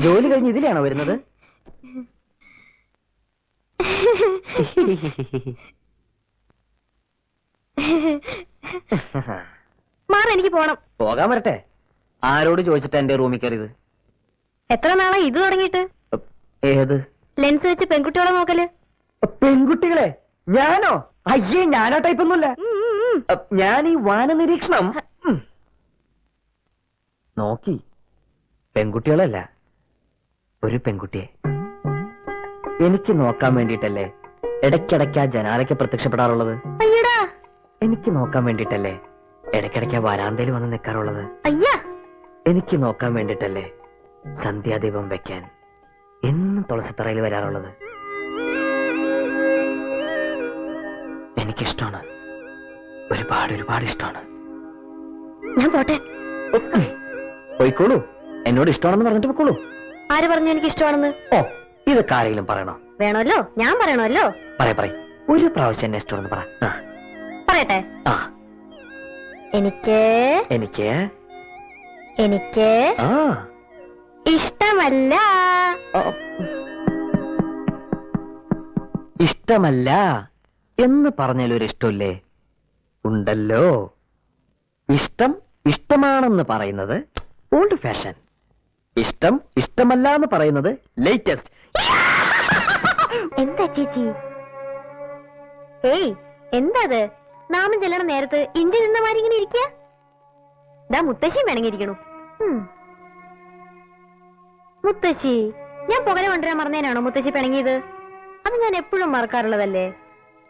ജോലി കഴിഞ്ഞ് ഇതിലാണോ വരുന്നത്? എനിക്ക് പോണം. പോകാൻ വരട്ടെ. ആരോട് ചോദിച്ചിട്ടാ എന്റെ റൂമിൽ കയറിയത്? എത്ര നാളെ ഇത് തുടങ്ങിയിട്ട്? ഏത് ലെൻസ് വെച്ച് പെൺകുട്ടികളെ നോക്കല്? പെൺകുട്ടികളെ? ഞാനോ? അയ്യേ, ഞാനാ ടൈപ്പൊന്നുമല്ല. ഞാൻ ഈ വാന നിരീക്ഷണം നോക്കി. പെൺകുട്ടികളല്ല, ഒരു പെൺകുട്ടിയെ എനിക്ക് നോക്കാൻ വേണ്ടിട്ടല്ലേ ഇടയ്ക്കിടയ്ക്ക് ആ ജനാലയ്ക്ക് പ്രത്യക്ഷപ്പെടാറുള്ളത്. എനിക്ക് നോക്കാൻ വേണ്ടിട്ടല്ലേ ഇടയ്ക്കിടയ്ക്ക് വരാന്തയിൽ വന്ന് നിൽക്കാറുള്ളത്. എനിക്ക് നോക്കാൻ വേണ്ടിട്ടല്ലേ സന്ധ്യാദീപം വെക്കാൻ എന്നും തുളസിത്തറയിൽ വരാറുള്ളത്. എനിക്കിഷ്ടമാണ്, ഒരുപാട് ഇഷ്ടമാണ്. ഞാൻ പോട്ടെ. പോയിക്കോളൂ. എന്നോട് ഇഷ്ടമാണെന്ന് പറഞ്ഞിട്ട് പോയിക്കോളൂ. ആര് പറഞ്ഞു എനിക്ക് ഇഷ്ടമാണെന്ന്? ഓ, ഇതൊക്കെ ആരെങ്കിലും പറയണോ? വേണമല്ലോ, ഞാൻ പറയണമല്ലോ. പറയ ഒരു പ്രാവശ്യം എന്നെ ഇഷ്ടമാണെന്ന് പറ. പറയട്ടെ. എനിക്ക് ഇഷ്ടമല്ല. ഇഷ്ടമല്ല എന്ന് പറഞ്ഞാലൊരു ഇഷ്ടമില്ലേ? ഉണ്ടല്ലോ. ഇഷ്ടമാണെന്ന് പറയുന്നത് ഓൾഡ് ഫാഷൻ, ഇഷ്ടമല്ല എന്ന് പറയുന്നത് ലേറ്റസ്റ്റ്. എന്താ ചേച്ചി? എന്താത്? നാമം ചെല്ലണ നേരത്ത് ഇന്ത്യ നിന്നമാരി ഇങ്ങനെ ഇരിക്കുക. ദാ മുത്തശ്ശിയും വേണമെങ്കിരിക്കണു. മുത്തശ്ശി, ഞാൻ പുകല കൊണ്ടുവരാൻ മറന്നേനാണോ മുത്തശ്ശി പിണങ്ങിയത്? അത് ഞാൻ എപ്പോഴും മറക്കാറുള്ളതല്ലേ.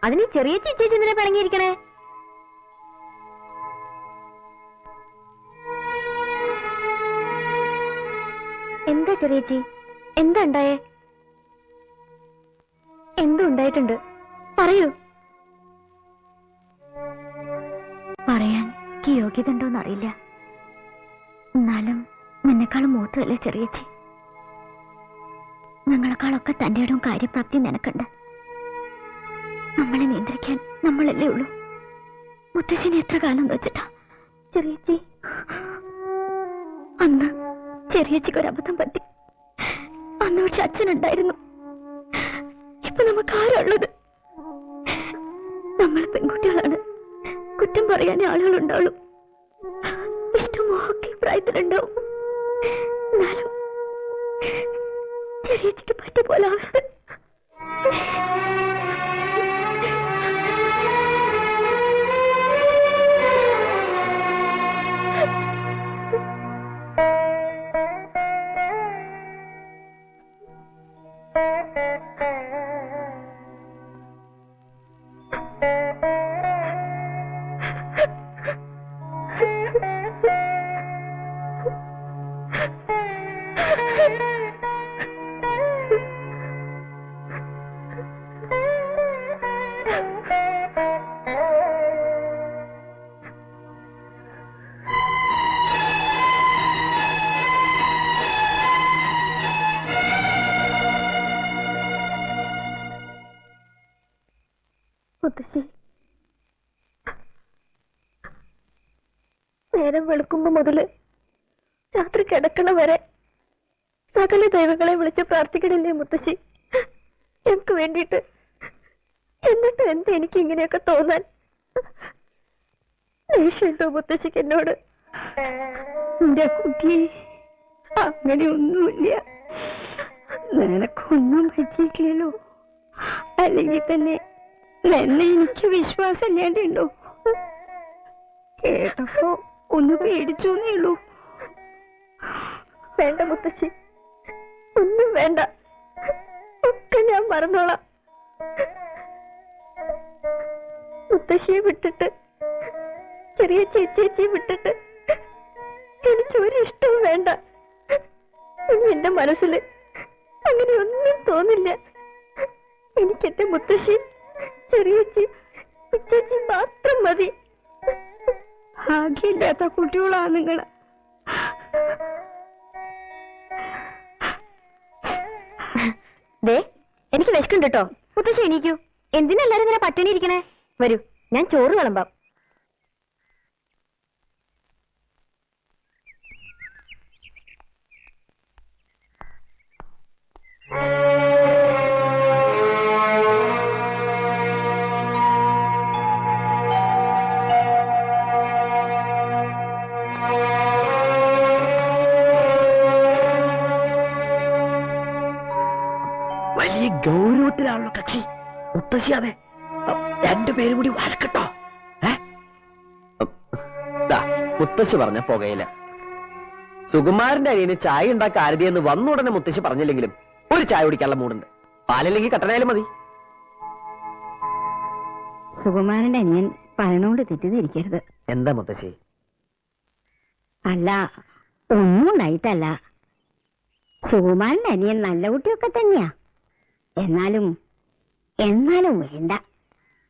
അതിന് ചെറിയ ചേച്ചി എന്തിനാ പിണങ്ങിയിരിക്കണേ? എന്താ ചെറിയച്ചി? എന്താ ഉണ്ടായേ? എന്തുണ്ടായിട്ടുണ്ട്? പറയൂ. പറയാൻ എനിക്ക് യോഗ്യത ഉണ്ടോന്ന് അറിയില്ല. എന്നാലും നിന്നെക്കാളും മൂത്തതല്ലേ ചെറിയച്ചി. ഞങ്ങളെക്കാളൊക്കെ തന്റെ ഇടവും കാര്യപ്രാപ്തി നിനക്കുണ്ട്. നമ്മളെ നിയന്ത്രിക്കാൻ നമ്മളല്ലേ ഉള്ളൂ. മുത്തശ്ശിനെ എത്ര കാലം വെച്ചിട്ടാ ചെറിയച്ചി? അന്ന് ചെറിയച്ചിക്ക് ഒരു അബദ്ധം പറ്റി. അന്ന് പക്ഷെ അച്ഛനുണ്ടായിരുന്നു. ഇപ്പൊ നമുക്ക് ആരുള്ളത്? നമ്മൾ പെൺകുട്ടികളാണ്. കുറ്റം പറയാനേ ആളുകളുണ്ടാവുള്ളൂ. ഇഷ്ടമൊക്കെ പ്രായത്തിലുണ്ടാവും. എന്നാലും ചെറിയച്ചിക്ക് പറ്റിയ പോലെ മുത്തശ്ശി, നേരം വെളുക്കുമ്പോ മുതല് രാത്രി കിടക്കണ വരെ സകല ദൈവങ്ങളെ വിളിച്ച് പ്രാർത്ഥിക്കണില്ലേ മുത്തശ്ശി എനിക്ക് വേണ്ടിയിട്ട്? എന്നിട്ട് എന്താ എനിക്ക് ഇങ്ങനെയൊക്കെ തോന്നാൻ? ദേഷ്യമുണ്ടോ മുത്തശ്ശിക്ക് എന്നോട്? എന്റെ കുട്ടി, അങ്ങനെയൊന്നുമില്ല. നിനക്കൊന്നും പറ്റിയിട്ടില്ലല്ലോ. അല്ലെങ്കിൽ തന്നെ എന്നെ എനിക്ക് വിശ്വാസം ഞാനുണ്ടോ? കേട്ടപ്പോ ഒന്ന് പേടിച്ചോന്നേ ഉള്ളൂ. വേണ്ട മുത്തശ്ശി, ഒന്നും വേണ്ട. ഒക്കെ ഞാൻ മറന്നോളാം. മുത്തശ്ശിയെ വിട്ടിട്ട്, ചെറിയ ചേച്ചിയെ വിട്ടിട്ട് എനിക്കൊരു ഇഷ്ടവും വേണ്ട. ഇനി എന്റെ മനസ്സിൽ അങ്ങനെ ഒന്നും തോന്നില്ല. എനിക്കെന്റെ മുത്തശ്ശി, ചെറിയച്ചി, ചേച്ചി മാത്രം മതി. ഭാഗ്യമില്ലാത്ത കുട്ടികളാണ് നിങ്ങള്. എനിക്ക് വിശക്കുണ്ട് കേട്ടോ. മുത്തശ്ശി എണീക്കൂ. എന്തിനെല്ലാരും ഇങ്ങനെ പട്ടിണി ഇരിക്കണേ? വരൂ, ഞാൻ ചോറ് വിളമ്പാം. വലിയ ഗൗരവത്തിലാണല്ലോ കക്ഷി. മുത്തശ്ശി അതെ, രണ്ടുപേരും കൂടി വരക്കട്ടോ. മുത്തശ്ശി പറഞ്ഞ പുകയില. സുകുമാരന്റെ അനിയന് ചായ ഉണ്ടാക്കി ആരതിയെന്ന് വന്ന ഉടനെ മുത്തശ്ശി പറഞ്ഞില്ലെങ്കിലും ഒരു ചായ കുടിക്കാനുള്ള മൂടുണ്ട്. പാലില്ലെങ്കിൽ കട്ടനായാലും മതി. സുകുമാരന്റെ അനിയൻ പഴനോണ്ട് തെറ്റിദ്ധരിക്കരുത്. എന്താ മുത്തശ്ശി? അല്ല, ഒന്നും ഉണ്ടായിട്ടല്ല. സുകുമാരന്റെ അനിയൻ നല്ല കുട്ടിയൊക്കെ തന്നെയാ. എന്നാലും വേണ്ട.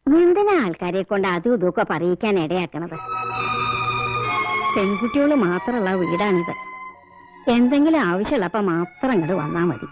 എന്തിനാ ആൾക്കാരെ കൊണ്ട് അതും ഇതൊക്കെ പറയിക്കാൻ ഇടയാക്കണത്? പെൺകുട്ടികൾ മാത്രമുള്ള വീടാണിത്. എന്തെങ്കിലും ആവശ്യമുള്ളപ്പോ മാത്രം ഇങ്ങോട്ട് വന്നാ മതി.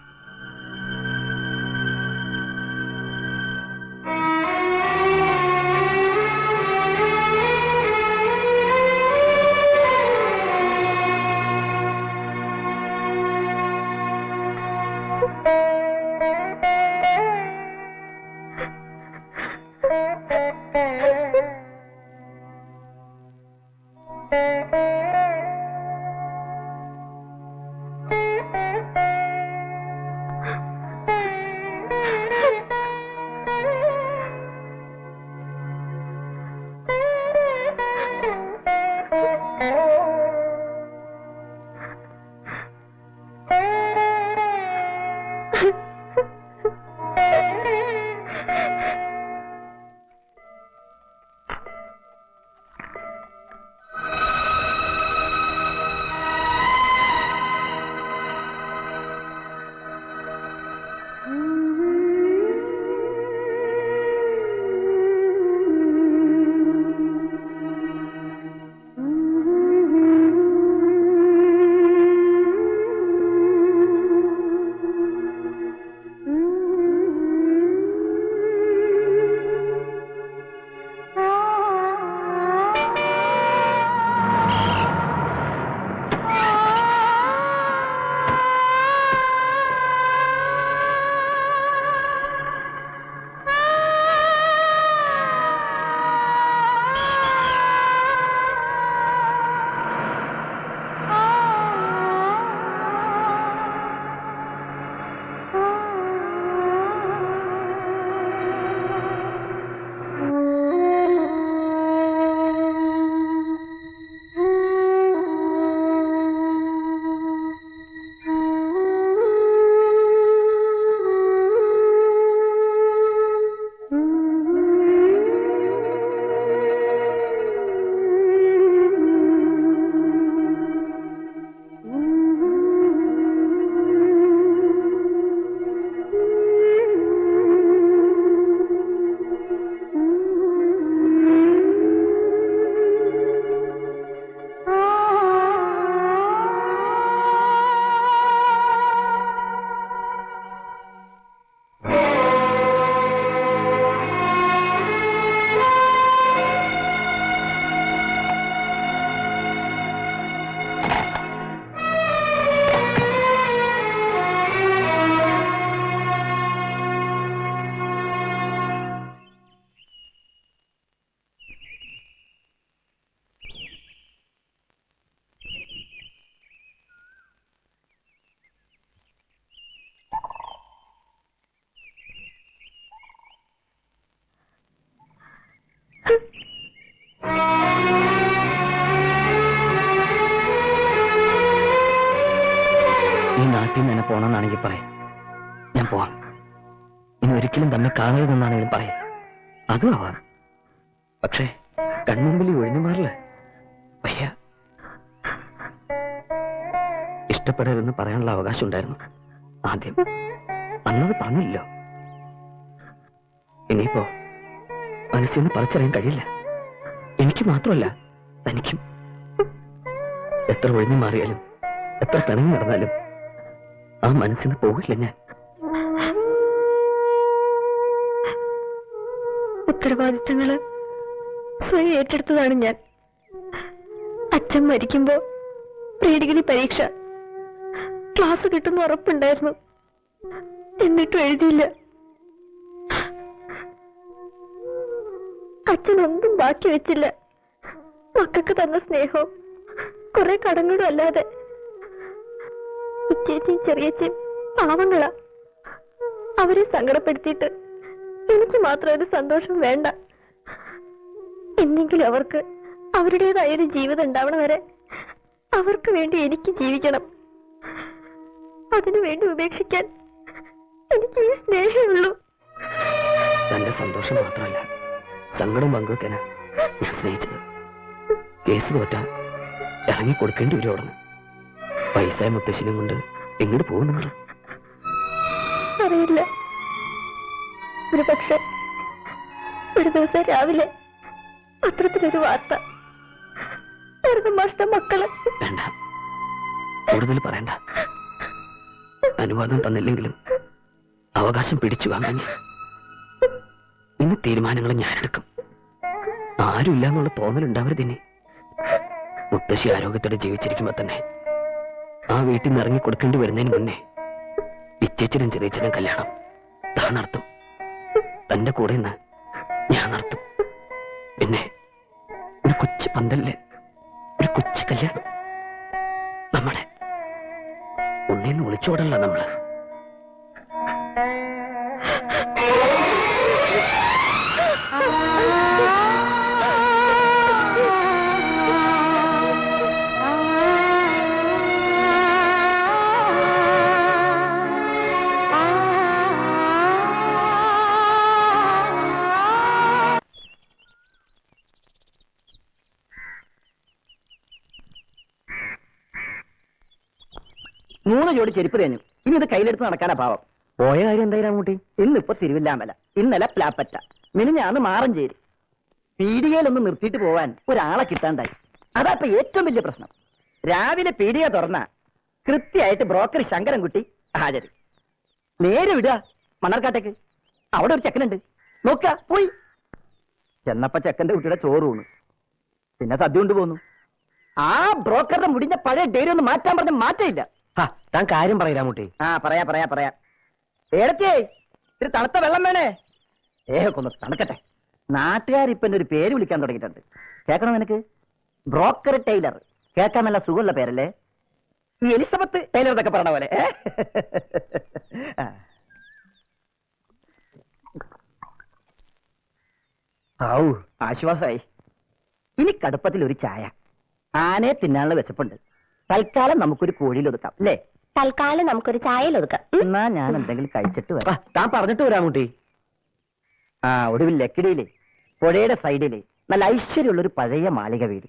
നാട്ടിൽ നിന്ന് എന്നെ പോണമെന്നാണെങ്കിൽ പറയാം, ഞാൻ പോവാം. ഇനി ഒരിക്കലും തന്നെ കാണരുതെന്നാണെങ്കിലും പറയാം, അതും ആവാം. പക്ഷേ കൺമുമ്പിൽ ഒഴിഞ്ഞു മാറില്ല. വയ്യ. ഇഷ്ടപ്പെടരുതെന്ന് പറയാനുള്ള അവകാശം ഉണ്ടായിരുന്നു ആദ്യം, അന്നത് പറഞ്ഞില്ലല്ലോ. ഇനിയിപ്പോ മനസ്സിൽ നിന്ന് പറിച്ചറിയാൻ കഴിയില്ല. എനിക്ക് മാത്രമല്ല, തനിക്കും. എത്ര ഒഴിഞ്ഞു മാറിയാലും എത്ര പിണങ്ങി നടന്നാലും ആ മനസ്സിൽ നിന്ന് പോകില്ല ഞാൻ. ഉത്തരവാദിത്തങ്ങള് സ്വയം ഏറ്റെടുത്തതാണ് ഞാൻ. അച്ഛൻ മരിക്കുമ്പോ പ്രീ ഡിഗ്രി പരീക്ഷ ക്ലാസ് കിട്ടുന്ന ഉറപ്പുണ്ടായിരുന്നു, എന്നിട്ടും എഴുതിയില്ല. അച്ഛനൊന്നും ബാക്കി വെച്ചില്ല. മക്കൾക്ക് തന്ന സ്നേഹവും കുറെ കടങ്ങളും അല്ലാതെ. ചേച്ചിയും ചെറിയച്ചയും പാവങ്ങളാ. അവരെ സങ്കടപ്പെടുത്തിയിട്ട് എനിക്ക് മാത്രം ഒരു സന്തോഷം വേണ്ട. എന്നെങ്കിലും അവർക്ക് അവരുടേതായൊരു ജീവിതം ഉണ്ടാവണ വരെ അവർക്ക് വേണ്ടി എനിക്ക് ജീവിക്കണം. അതിനുവേണ്ടി ഉപേക്ഷിക്കാൻ എനിക്ക് ഈ സ്നേഹമുള്ളൂ. തന്റെ സന്തോഷം മാത്രമല്ല, സങ്കടം പങ്കുവെക്കാനാ ഞാൻ സ്നേഹിച്ചത്. കേസ് തോറ്റാ ഇറങ്ങി കൊടുക്കേണ്ടി വരും അവിടുന്ന്. പൈസ മുത്തശ്ശിനും കൊണ്ട് എങ്ങോട്ട് പോകും നിങ്ങൾ? അറിയില്ല. ഒരു പക്ഷെ ഒരു ദിവസം രാവിലെ പത്രത്തിലൊരു വാർത്ത, മക്കള്. വേണ്ട, കൂടുതൽ പറയണ്ട. അനുവാദം തന്നില്ലെങ്കിലും അവകാശം പിടിച്ചു വാങ്ങാൻ ഇന്ന് തീരുമാനങ്ങൾ ഞാൻ എടുക്കും. ആരുമില്ല എന്നുള്ള തോന്നലുണ്ടാവരുതിനെ. മുത്തശ്ശി ആരോഗ്യത്തോടെ ജീവിച്ചിരിക്കുമ്പോ തന്നെ ആ വീട്ടിൽ നിന്ന് ഇറങ്ങി കൊടുക്കേണ്ടി വരുന്നതിന് മുന്നേ ഇച്ചേച്ചനും ചെറിയച്ചനും കല്യാണം താൻ നടത്തും. തന്റെ കൂടെ നിന്ന് ഞാൻ നടത്തും. പിന്നെ ഒരു കൊച്ചു പന്തലില് ഒരു കൊച്ചു കല്യാണം. നമ്മളെ ഒന്നേന്ന് ഒളിച്ചോടല്ല നമ്മള്. മൂന്ന് ജോഡി ചെരുപ്പ് തേഞ്ഞു. ഇനി ഇത് കയ്യിലെടുത്ത് നടക്കാനാ ഭാവം. പോയ കാര്യം എന്തായാലും കൂട്ടി? ഇന്നിപ്പോ തിരുവില്ലാമല, ഇന്നലെ പ്ലാപ്പറ്റ, മിനിഞ്ഞാന്ന് മാറഞ്ചേരി. പീടികയിലൊന്ന് നിർത്തിയിട്ട് പോവാൻ ഒരാളെ കിട്ടാണ്ടായി. അതാ ഇപ്പൊ ഏറ്റവും വലിയ പ്രശ്നം. രാവിലെ പീടിക തുറന്ന കൃത്യമായിട്ട് ബ്രോക്കർ ശങ്കരൻകുട്ടി ഹാജര്. നേരെ വിടുക മണ്ണാർക്കാട്ടേക്ക്. അവിടെ ഒരു ചെക്കനുണ്ട്, നോക്ക പോയി. ചെന്നപ്പ ചെക്കന്റെ കുട്ടിയുടെ ചോറ് ഊണ്, പിന്നെ സദ്യ കൊണ്ട് പോന്നു. ആ ബ്രോക്കറുടെ മുടിഞ്ഞ പഴയ ഡെയിലി ഒന്ന് മാറ്റാൻ പറഞ്ഞ മാറ്റമില്ല. താൻ കാര്യം പറയരാമൂട്ടി. ആ പറയാ ഏടത്തിയേ, ഇത്തിരി തണുത്ത വെള്ളം വേണേ. കൊന്ന് തണുക്കട്ടെ. നാട്ടുകാരിപ്പൊ എന്റെ ഒരു പേര് വിളിക്കാൻ തുടങ്ങിയിട്ടുണ്ട്. കേൾക്കണോ നിനക്ക്? Broker tailor. കേൾക്കാൻ നല്ല സുഖമുള്ള പേരല്ലേ? ഈ എലിസബത്ത് ടൈലർ എന്നൊക്കെ പറഞ്ഞ പോലെ. ആശ്വാസമായി. ഇനി കടുപ്പത്തിൽ ഒരു ചായ. ആനയെ തിന്നാനുള്ള വിശപ്പുണ്ട്. തൽക്കാലം നമുക്കൊരു കോഴിയിൽ ഒതുക്കാം അല്ലേ? തൽക്കാലം നമുക്കൊരു ചായയിൽ ഒതുക്കാം. എന്നാ ഞാൻ എന്തെങ്കിലും കഴിച്ചിട്ട് വരാം. താൻ പറഞ്ഞിട്ട് വരാമൂട്ടി. ഒടുവിൽ ലക്കിടിയിലെ പുഴയുടെ സൈഡിലെ നല്ല ഐശ്വര്യമുള്ള ഒരു പഴയ മാളിക വീട്.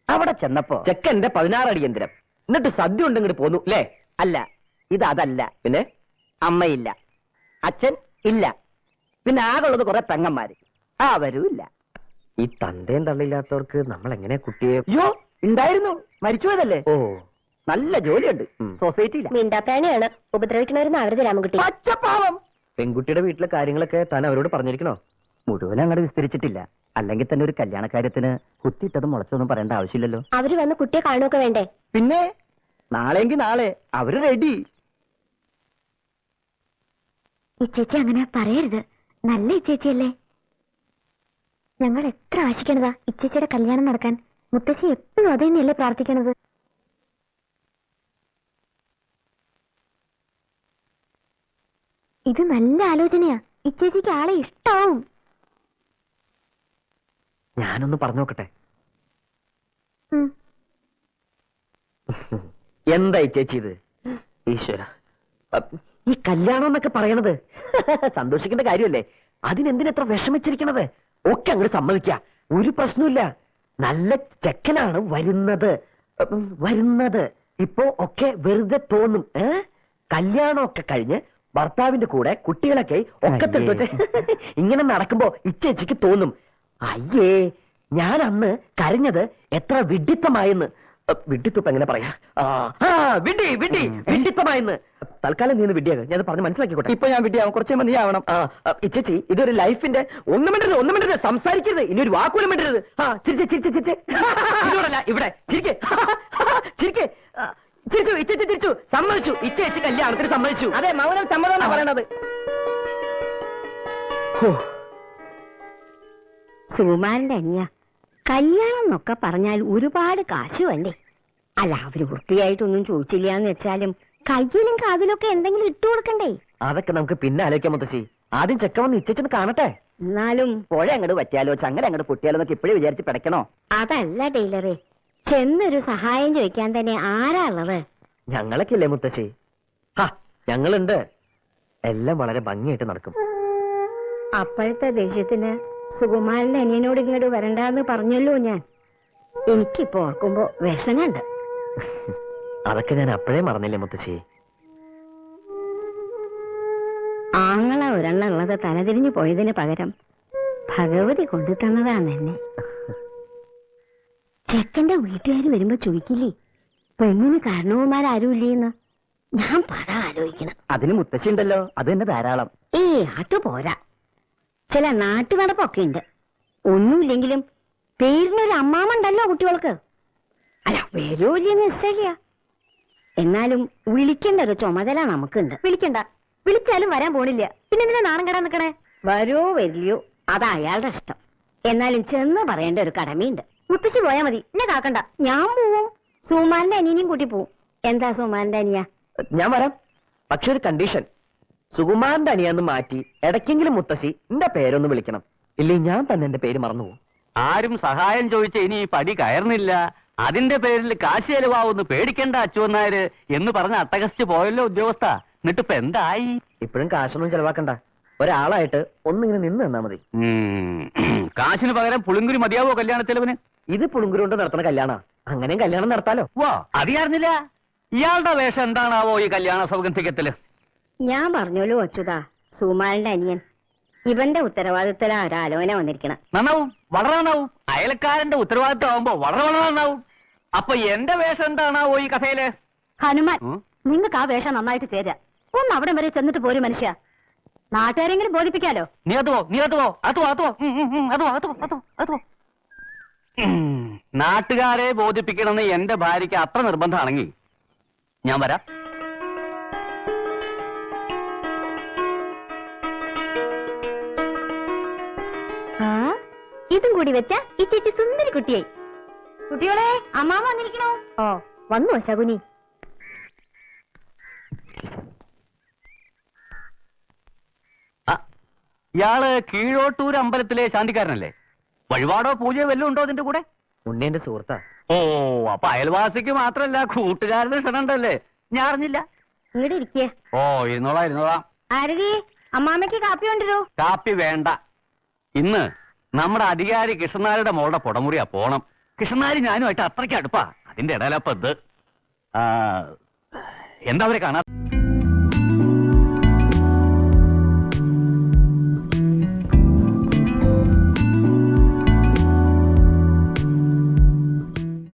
അവിടെ ചെന്നപ്പോ ചെക്കന്റെ 16 അടി യന്ത്രം, എന്നിട്ട് സദ്യ ഉണ്ട് ഇങ്ങോട്ട് പോന്നു അല്ലേ? അല്ല, അതല്ല. പിന്നെ അമ്മയില്ല, അച്ഛൻ ഇല്ല, പിന്നെ ആകുള്ളത് കുറെ പെങ്ങന്മാര്, അവരും ഇല്ല. ഈ തന്തയും തള്ളില്ലാത്തവർക്ക് നമ്മൾ എങ്ങനെ കുട്ടിയെ? അയ്യോ, ഉണ്ടായിരുന്നു, മരിച്ചുപോയതല്ലേ. ഓ, നല്ല ജോലിയുണ്ട് സൊസൈറ്റിയില്ല. മിണ്ടാപ്രാണിയാണ്, ഉപദ്രവിക്കണവരെന്ന് അവരുടെ രാമൻകുട്ടി. പച്ചപ്പാവം. പെൺകുട്ടിയുടെ വീട്ടിലെ കാര്യങ്ങളൊക്കെ താൻ അവരോട് പറഞ്ഞിരിക്കണോ? മുഴുവൻ അങ്ങോട്ട് വിസ്തരിച്ചിട്ടില്ല. അല്ലെങ്കിൽ തന്നെ ഒരു കല്യാണ കാര്യത്തിന് കുത്തിയിട്ടതും മുളച്ചതൊന്നും പറയേണ്ട ആവശ്യമില്ലല്ലോ. അവര് വന്ന് കുട്ടിയെ കാണുകയൊക്കെ വേണ്ടേ? പിന്നെ നാളെങ്കിൽ നാളെ അവര് റെഡി. ഇച്ചേച്ചി അങ്ങനെ പറയരുത്, നല്ല ഇച്ചേച്ചിയല്ലേ. ഞങ്ങൾ എത്ര ആശിക്കണതാ ഇച്ചേച്ചിയുടെ കല്യാണം നടക്കാൻ. മുത്തശ്ശി എപ്പോഴും അത് തന്നെയല്ലേ പ്രാർത്ഥിക്കണത്. ഇത് നല്ല ആലോചനയാ. ഇച്ചേച്ചിക്ക് ആളെ ഇഷ്ടാവും. ഞാനൊന്ന് പറഞ്ഞു നോക്കട്ടെ. എന്തായി ചേച്ചി ഇത്? ഈശ്വര, ഈ കല്യാണം എന്നൊക്കെ പറയണത് സന്തോഷിക്കേണ്ട കാര്യമല്ലേ? അതിനെന്തിനെത്ര വിഷമിച്ചിരിക്കണത്? ഒക്കെ അങ്ങോട്ട് സമ്മതിക്ക, ഒരു പ്രശ്നമില്ല. നല്ല ചെക്കനാണ് വരുന്നത്. ഇപ്പോ ഒക്കെ വെറുതെ തോന്നും. കല്യാണമൊക്കെ കഴിഞ്ഞ് ഭർത്താവിന്റെ കൂടെ കുട്ടികളൊക്കെ ഒക്കെ ഇങ്ങനെ നടക്കുമ്പോ ഇച്ചേച്ചിക്ക് തോന്നും, അയ്യേ ഞാൻ അന്ന് കരഞ്ഞത് എത്ര വിഡിത്തമായെന്ന്. വിഡിത്തം എങ്ങനെ പറയാ? വിഡിത്തമായെന്ന്. തൽക്കാലം നീ വിഡിയാകും, ഞാൻ പറഞ്ഞ് മനസ്സിലാക്കിക്കോട്ടെ. ഇപ്പൊ ഞാൻ വിഡിയാവും, കുറച്ച് നീ ആവണം. ഇച്ചേച്ചി, ഇതൊരു ലൈഫിന്റെ ഒന്നും മിണ്ടരുത്, സംസാരിക്കരുത്, ഇനി ഒരു വാക്കുപോലും മിണ്ടരുത്. ചിരിച്ചേ ഇവിടെ ചിരിച്ചു. സമ്മതിച്ചു, ഇച്ചേച്ചി കല്യാണത്തിന് സമ്മതിച്ചു. അതെ, മൗനം സമ്മതം എന്നാ പറയണത്. സുകുമാരന്റെ അനിയ, കല്യാണം എന്നൊക്കെ പറഞ്ഞാൽ ഒരുപാട് കാശ് വേണ്ടേ? അല്ല, അവര് വൃത്തിയായിട്ടൊന്നും ചോദിച്ചില്ല എന്ന് വെച്ചാലും കയ്യിലും കാതിലൊക്കെ എന്തെങ്കിലും ഇട്ടു കൊടുക്കണ്ടേ? അതൊക്കെ നമുക്ക് പിന്നെ ആലോചിക്കാം മുത്തശ്ശി. ആദ്യം ചെക്കൻ വന്ന് ഇച്ചൊന്ന് കാണട്ടെ. എന്നാലും പുഴ അങ്ങോട്ട് പറ്റിയാലോ ചങ്ങല അങ്ങോട്ട് പൊട്ടിയാലോ എന്നൊക്കെ ഇപ്പോഴും വിചാരിച്ച് പിടയ്ക്കണോ? അതല്ല ടൈലറെ, ചെന്നൊരു സഹായം ചോദിക്കാൻ തന്നെ ആരാ ഉള്ളത്? ഞങ്ങളൊക്കെ ഇല്ലേ മുത്തശ്ശി? ഹാ, ഞങ്ങളുണ്ട്. എല്ലാം വളരെ ഭംഗിയായിട്ട് നടക്കും. അപ്പോഴത്തെ ദേഷ്യത്തിന് സുകുമാരന്റെ അനിയനോട് ഇങ്ങോട്ട് വരണ്ടാന്ന് പറഞ്ഞല്ലോ ഞാൻ. എനിക്കിപ്പോ ഓർക്കുമ്പോ വ്യസനുണ്ട്. അതൊക്കെ ഞാൻ അപ്പോഴേ മറന്നില്ലേ മുത്തശ്ശി? ആങ്ങള ഒരെണ്ണം ഉള്ളത് തലതിരിഞ്ഞു പോയതിന് പകരം ഭഗവതി കൊണ്ടു തന്നതാണ് എന്നെ. ചെക്കന്റെ വീട്ടുകാർ വരുമ്പോ ചോദിക്കില്ലേ പെണ്ണിന് കാരണവന്മാരാരുമില്ലേന്ന്? ഞാൻ പല ആലോചിക്കണം. അതിന് മുത്തശ്ശി ഉണ്ടല്ലോ, അത് തന്നെ ധാരാളം. അത് പോരാ, ചില നാട്ടുനടപ്പൊക്കെ ഉണ്ട്. ഒന്നുമില്ലെങ്കിലും പേരിനൊരു അമ്മാമുണ്ടല്ലോ കുട്ടികൾക്ക്. അല്ല, വരൂല്ലേ നിശ്ചയ. എന്നാലും വിളിക്കേണ്ട ഒരു ചുമതല നമുക്കുണ്ട്. വിളിക്കണ്ട, വിളിച്ചാലും വരാൻ പോണില്ല. പിന്നെ എന്തിനാ നാണം കെടാൻ നിക്കണേ? വരോ വരില്ലയോ അത് അയാളുടെ ഇഷ്ടം. എന്നാലും ചെന്ന് പറയേണ്ട ഒരു കടമയുണ്ട്. മുത്തശ്ശി പോയാ മതി, എന്നെ കാക്കണ്ട. ഞാൻ പോവും, സുമാന്റെ അനിയനെയും കൂട്ടി പോവും. എന്താ സുമാന്റെ അനിയ? ഞാൻ വരാം, പക്ഷെ ഒരു കണ്ടീഷൻ. സുകുമാരന്റെ അനിയാന്ന് മാറ്റി ഇടയ്ക്കെങ്കിലും മുത്തശ്ശി എന്റെ പേരൊന്ന് വിളിക്കണം. ഇല്ലേ ഞാൻ തന്നെ എന്റെ പേര് മറന്നുപോകും. ആരും സഹായം ചോദിച്ച ഇനി ഈ പടി കയറുന്നില്ല, അതിന്റെ പേരിൽ കാശ് ചെലവാവുന്ന് പേടിക്കണ്ട അച്ചുവന്നാര് എന്ന് പറഞ്ഞ അട്ടകസ്റ്റ് പോയല്ലോ ഉദ്യോഗസ്ഥ. എന്നിട്ടിപ്പോ എന്തായി? ഇപ്പോഴും കാശൊന്നും ചെലവാക്കണ്ട, ഒരാളായിട്ട് ഒന്നിങ്ങനെ നിന്ന് തന്നാ മതി. കാശിന് പകരം പുളിങ്കുരി മതിയാവോ കല്യാണ ചെലവിന്? ഇത് പുളുങ്കുരുകൊണ്ട് നടത്തുന്ന കല്യാണ, അങ്ങനെയും കല്യാണം നടത്താലോ. വാ, അറിയാറില്ല. ഇയാളുടെ വേഷം എന്താണാവോ ഈ കല്യാണ സൗഗന്ധികത്തില്? ഞാൻ പറഞ്ഞോളൂ അച്യുതാ, സുമാരന്റെ അനിയൻ. ഇവന്റെ ഉത്തരവാദിത്തല ഒരാലോചന വന്നിരിക്കണം. നന്നാവും, വളരെ നന്നാവും. അയലക്കാരന്റെ ഉത്തരവാദിത്വം ആവുമ്പോ വളരെ വളരെ നന്നാവും. അപ്പൊ എന്റെ വേഷം എന്താണാവോ ഈ കഥയില്? ഹനുമാൻ, നിങ്ങൾക്ക് ആ വേഷം നന്നായിട്ട് ചേരാ. ഒന്ന് അവിടെ വരെ ചെന്നിട്ട് പോരും മനുഷ്യ. നാട്ടുകാരെങ്കിലും ബോധിപ്പിക്കാലോ. നീ അത് പോ. നാട്ടുകാരെ ബോധിപ്പിക്കണമെന്ന് എന്റെ ഭാര്യയ്ക്ക് അത്ര നിർബന്ധമാണെങ്കിൽ ഞാൻ വരാം. ഇതും കൂടി വെച്ച ഈ ചേച്ചി സുന്ദരി കുട്ടിയായി. കുട്ടികളെ, അമ്മാമ വന്നിരിക്കണോ? ഓ, വന്നു ശകുനി. ഇയാള് കീഴോട്ടൂർ അമ്പലത്തിലെ ശാന്തിക്കാരനല്ലേ? വഴിപാടോ പൂജയോ വല്ലതും ഉണ്ടോ അതിന്റെ കൂടെ? ഉണ്ണിയന്റെ സുഹൃത്താ. ഓ, അപ്പൊ അയൽവാസിക്ക് മാത്രല്ല കൂട്ടുകാരന് ക്ഷണുണ്ടല്ലേ? ഞാൻ അറിഞ്ഞില്ല. ഇങ്ങോട്ട് ഇരിക്കേ. ഓ, ഇരുന്നോളാം. ആരതി, അമ്മാമ്മയ്ക്ക് കാപ്പി കൊണ്ടുവരൂ. കാപ്പി വേണ്ട. ഇന്ന് നമ്മുടെ അധികാരി കൃഷ്ണനാരുടെ മോളുടെ പുടമുറിയാ പോണം. കൃഷ്ണനാരി ഞാനുമായിട്ട് അത്രയ്ക്ക് അടുപ്പാ. അതിന്റെ ഇടയിലപ്പോ ഇത് എന്താ അവരെ കാണാ?